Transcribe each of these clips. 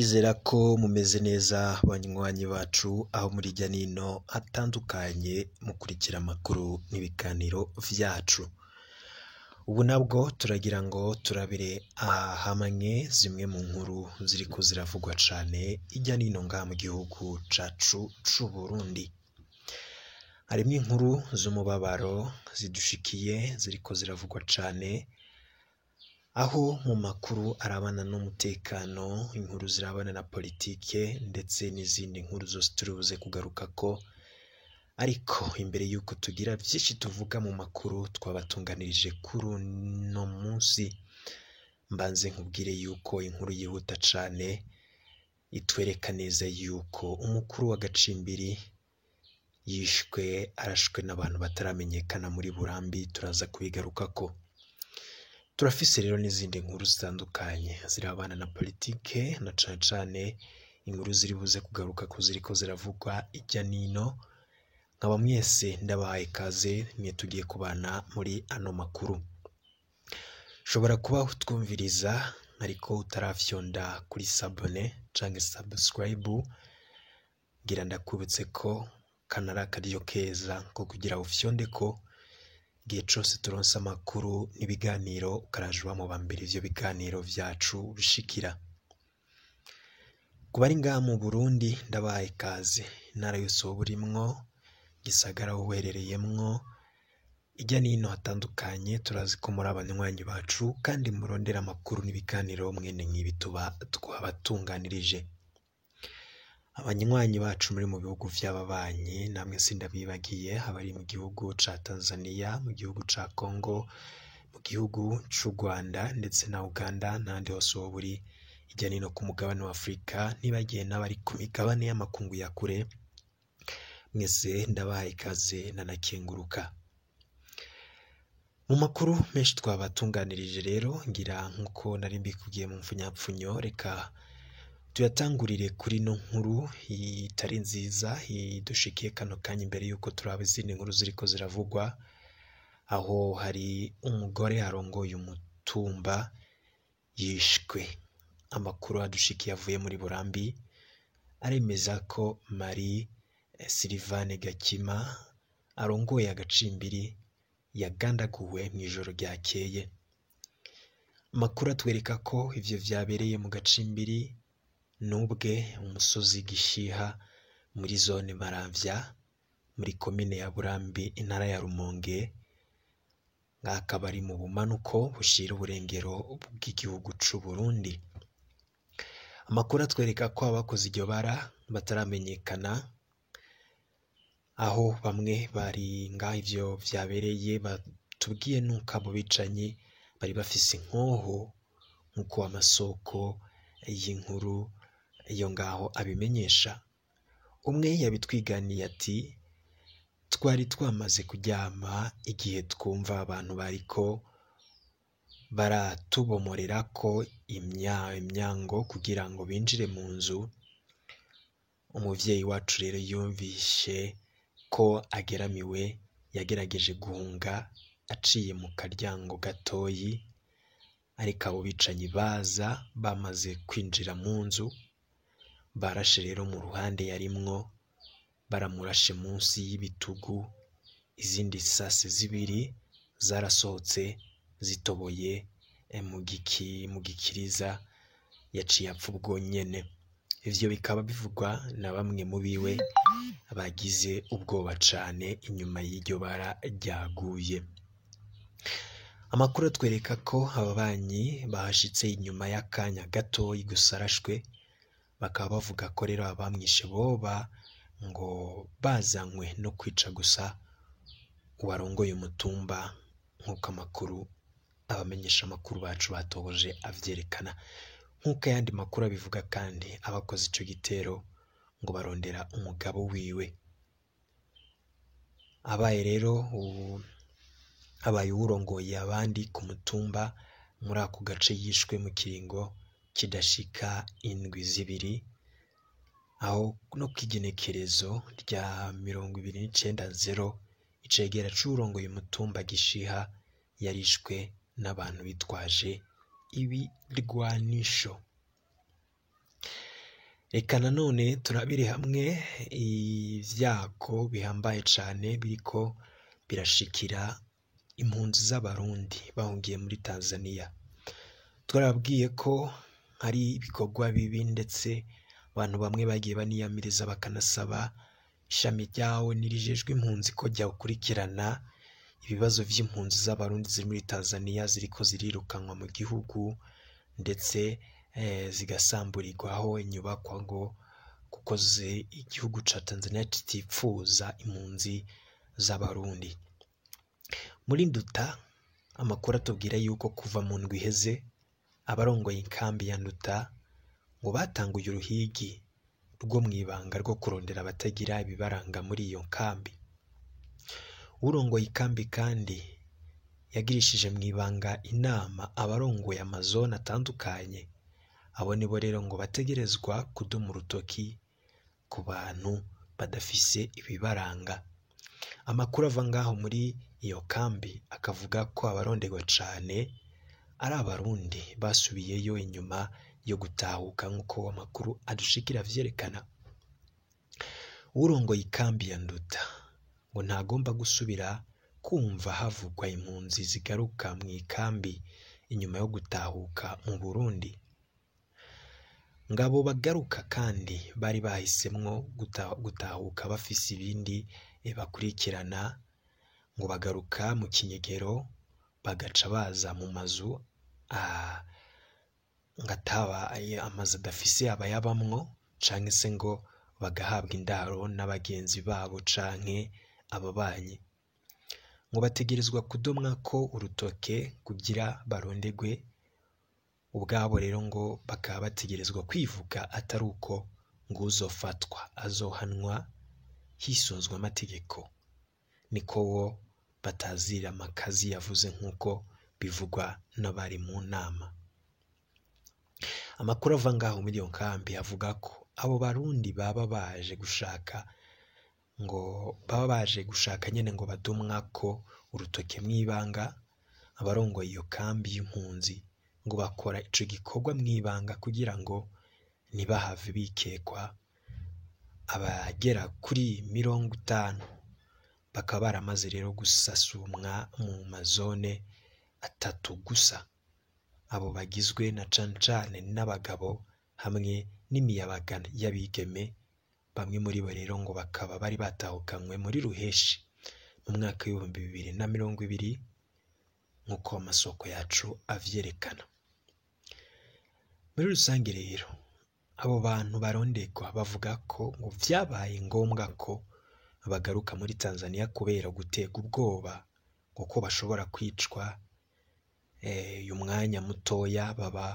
Ndizera ko mumeze neza banywanyi bacu aho muri hirya nino hatandukanye mukurikira amakuru n'ibiganiro vyacu. Ubu nabwo turagira ngo turabire hamwe zimwe mu nkuru ziriko ziravugwa cane hirya nino ngaha mu gihugu cacu c'Uburundi. Harimwo inkuru z'umubabaro zidushikiye ziriko ziravugwa cane, aho mu makuru arabana n'umutekano, inkuru zirabana na politike ndetse n'izindi nkuru zose turibuze kugarukako. Ariko imbere yuko tugira vyinshi tuvuga mu makuru twabatunganirije kuri uno munsi, mbanze nkubwire yuko inkuru yihuta cane itwereka neza yuko umukuru w'agacimbiri yishwe arashwe n'abantu bataramenyekana muri Burambi, turaza kubigarukako. Turafise rero n'izindi nkuru zitandukanye zirabana na politike na cane cane inkuru ziribuze kugaruka ko ziriko ziravugwa hirya nino. Nkaba mwese ndabahaye ikaze mwe tugiye kubana muri ano makuru. Shobora kuba utwumviriza ariko utarafyonda kuri sabone canke subscribe, ngira ndakwibutse ko kanari akaryo keza ko kugira ufyondeko igihe cose turonse amakuru n'ibiganiro ukaraje uba mu bambere ivyo biganiro vyacu bishikira. Kuba ari ngaha mu Burundi ndabahaye ikaze, intara yose woba urimwo, gisagara uherereyemwo, hirya nino hatandukanye, turazi ko muri abanywanyi bacu kandi murondera amakuru n'ibiganiro mwene nk'ibi tuba twabatunganirije. Abanywanyi bacu muri mu bihugu vy'ababanyi namwe sindabibagiye, abari mu gihugu ca Tanzania, mu gihugu ca Congo, mu gihugu c'u Rwanda ndetse na Uganda n'ahandi hose woba uri hirya nino ku mugabane wa Afrika, ntibagiye n'abari ku migabane y'amakungu ya kure, mwese ndabahaye ikaze nanakenguruka. Mu makuru menshi twabatunganirije rero, ngira nkuko nari mbikubwiye mu mfunyapfunyo, reka tuyatangurire kuri no nkuru itari nziza idushikiye kano kanya imbere yuko turaba izindi nkuru ziriko ziravugwa, aho hari umugore arongoye umutumba yishwe. Amakuru adushikiye avuye muri Burambi aremeza ko Marie Sylvane Gakima arongoye agacimbiri yagandaguwe mw'ijoro ryakeye. Amakuru atwereka ko ivyo vyabereye mu gacimbiri Nubwe, umusozi Gishiha muri zone Maramvya muri komine ya Burambi intara ya Rumonge, akaba ari mu bumanuko bushira uburengero bw'igihugu c'u Burundi. Amakuru atwereka ko abakoze iryo bara bataramenyekana, aho bamwe bari ngaho ivyo vyabereye batubwiye nuko abo bicanyi bari bafise inkoho, nkuko amasoko y'inkuru iyo ngaho abimenyesha. Umwe yabitwiganiye ati, twari twamaze kuryama igihe twumva abantu bariko baratubomorerako imyango kugira ngo binjire mu nzu. Umuvyeyi wacu rero yumvishe ko ageramiwe, yagerageje guhunga aciye mu karyango gatoyi, ariko abo bicanyi baza bamaze kwinjira mu nzu, barashe rero mu ruhande yarimwo, baramurashe munsi y'ibitugu, izindi sase zibiri zarasohotse zitoboye mu gikiriza, yaciye apfa ubwo nyene. Ivyo bikaba bivugwa na bamwe mu biwe bagize ubwoba cane inyuma y'iryo bara ryaguye. Amakuru atwereka ko ababanyi bahashitse inyuma y'akanya gatoyi gusa arashwe, bakaba bavuga ko rero abamwishe boba ngo bazanywe no kwica gusa uwarongoye umutumba, nk'uko amakuru abamenyesha amakuru bacu batohoje avyerekana. Nk'uko ayandi makuru abivuga kandi abakoze ico gitero ngo barondera umugabo wiwe. Abaye rero abaye uwurongoye abandi ku mutumba muri ako gace yishwe mu kiringo kidashika indwi zibiri, aho no kw'igenekerezo rya 29/0 icegera c'uwurongoye umutumba Gishiha yarishwe n'abantu bitwaje ibirwanisho. Reka nanone turabire hamwe ivyago bihambaye cane biriko birashikira impunzi z'abarundi bahungiye muri Tanzania. Twarabwiye ko hari ibikorwa bibi ndetse abantu bamwe bagiye baniyamiriza bakanasaba ishami ryawo nirijejwe impunzi ko ryakurikirana ibibazo vy'impunzi z'abarundi ziri muri Tanzania ziriko zirirukanwa mu gihugu ndetse zigasamburirwaho inyubakwa ngo kuko igihugu ca Tanzania kitipfuza impunzi z'abarundi. Muri Nduta amakuru atubwira yuko kuva mu ndwi iheze abarongoye inkambi ya Nduta ngo batanguye uruhigi rwo mw'ibanga rwo kurondera abatagira ibibaranga muri iyo kambi. Urongoye ikambi kandi yagirishije mw'ibanga inama abarongoye amazone atandukanye. Abo nibo rero ngo bategerezwa kuduma urutoki ku bantu badafise ibibaranga. Amakuru ava ngaho muri iyo kambi akavuga ko abaronderwa cane ari abarundi basubiyeyo inyuma yo gutahuka nk'uko amakuru adushikira vyerekana. Urongoye ikambi ya Nduta ngo ntagomba gusubira kumva havugwa impunzi zigaruka mw'ikambi inyuma yo gutahuka mu Burundi. Ngabo bagaruka kandi bari bahisemwo gutahuka bafise ibindi bakurikirana, ngo bagaruka mu kinyegero bagaca baza mu mazu ngataba amazu adafise abayabamwo canke se ngo bagahabwa indaro n'abagenzi babo canke ababanyi. Ngo bategerezwa kudomwa ko urutoke kugira barondegwe. Ubwabo rero ngo bakaba bategerezwa kwivuga atari uko ngo uzofatwa azohanwa hisunzwe amategeko. Niko wo batazira amakazi yavuze nk'uko bivugwa n'abari mu nama. Amakuru ava ngaho muri iyo nkambi avuga ko abo barundi baba baje gushaka nyene ngo badomwa ko urutoke mw'ibanga. Abarongoye iyo kambi y'impunzi ngo bakora ico gikorwa mw'ibanga kugira ngo ntibahave bikekwa. Abagera kuri 50 bakaba baramaze rero gusasumwa mu mazone 3 gusa. Abo bagizwe na cane n'abagabo hamwe n'imiyabaga y'abigeme. Bamwe muri bo rero ngo bakaba bari batahukanywe muri Ruheshi mu mwaka w'ibihumbi 2020 nk'uko amasoko yacu avyerekana. Muri rusange rero abo bantu barondegwa bavuga ko ngo vyabaye ngombwa ko bagaruka muri Tanzania kubera gutega ubwoba kuko bashobora kwicwa uyu mwanya mutoya baba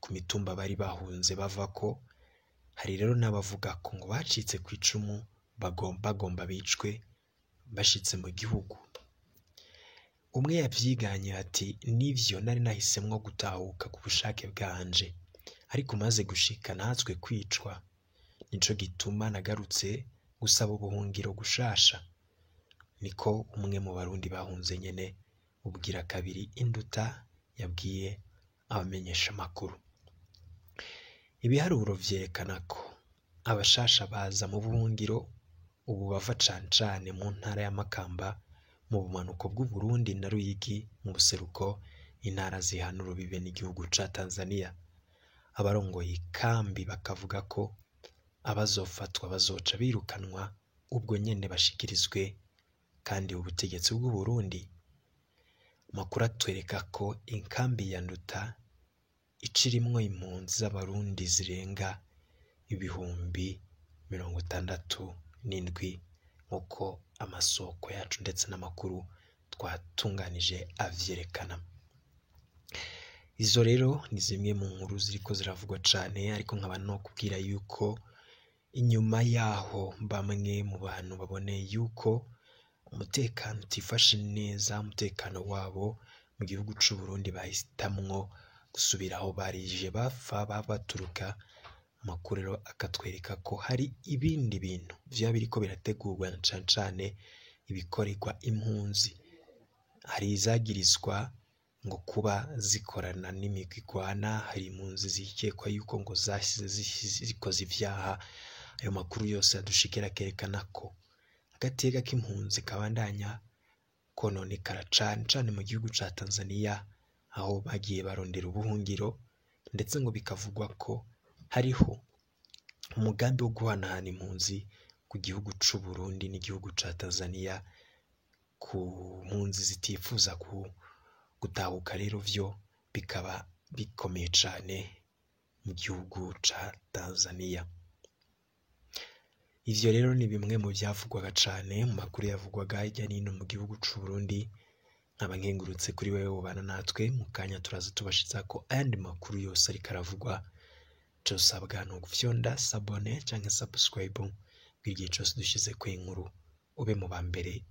ku mitumba bari bahunze bavako. Hari rero n'abavuga ko ngo bacitse ku icumu bagomba bicwe bashitse mu gihugu. Umwe yavyiganye ati nivyo nari nahisemwo gutahuka ku bushake bwanje, ariko maze gushika natswe kwicwa, nico gituma nagarutse gusaba ubuhungiro gushasha. Niko umwe mu barundi bahunze nyene ubwira kabiri Induta yabwiye abamenyesha makuru. Ibiharuro vyerekana ko abashasha baza mu buhungiro ubu bava cane mu ntara ya Makamba mu bumanuko bw'u Burundi na Ruyigi mu buseruko, intara zihana urubibe n'igihugu ca Tanzania. Abarongoye ikambi bakavuga ko abazofatwa bazoca birukanwa ubwo nyene bashikirizwe kandi ubutegetsi bw'u Burundi. Makuru atwereka ko inkambi ya Nduta icirimwo impunzi z'abarundi zirenga 67,000 nk'uko amasoko yacu ndetse n'amakuru twatunganije avyerekana. Izo rero ni zimwe mu nkuru ziriko ziravugwa cane, ariko nkaba no kubwira yuko inyuma yaho bamwe mu bantu baboneye yuko umutekano utifashe neza, umutekano wabo mu gihugu c'u Burundi bahitamwo gusubira aho barije baturuka. Amakuru rero akatwereka ko hari ibindi bintu vyaba biriko birategurwa na cane ibikorerwa impunzi. Hari izagirizwa ngo kuba zikorana n'imigwi igwana, hari impunzi zikekwa yuko ngo zasize zikoze ivyaha. Ayo makuru yose adushikira kerekana ko agateka k'impunzi kabandanya kononekara cane mu gihugu ca Tanzania, aho bagiye barondera ubuhungiro, ndetse ngo bikavugwa ko hariho umugambi wo guhanahana impunzi ku gihugu c'u Burundi n'igihugu ca Tanzania, ku mpunzi zitifuza gutahuka. Rero vyo bikaba bikomeye cane mu gihugu ca Tanzania. Ivyo rero ni bimwe mu byavugwaga cane mu makuru yavugwaga hirya n'ino mu gihugu c'u Burundi. Nkaba nkengurutse kuri wewe ubana natwe, mu kanya turaza tubashitsako ayandi makuru yose ariko aravugwa. Ico usabwa ni ugufyonda sabone canke subscribe, igihe cose dushizeko inkuru ube mu ba mbere.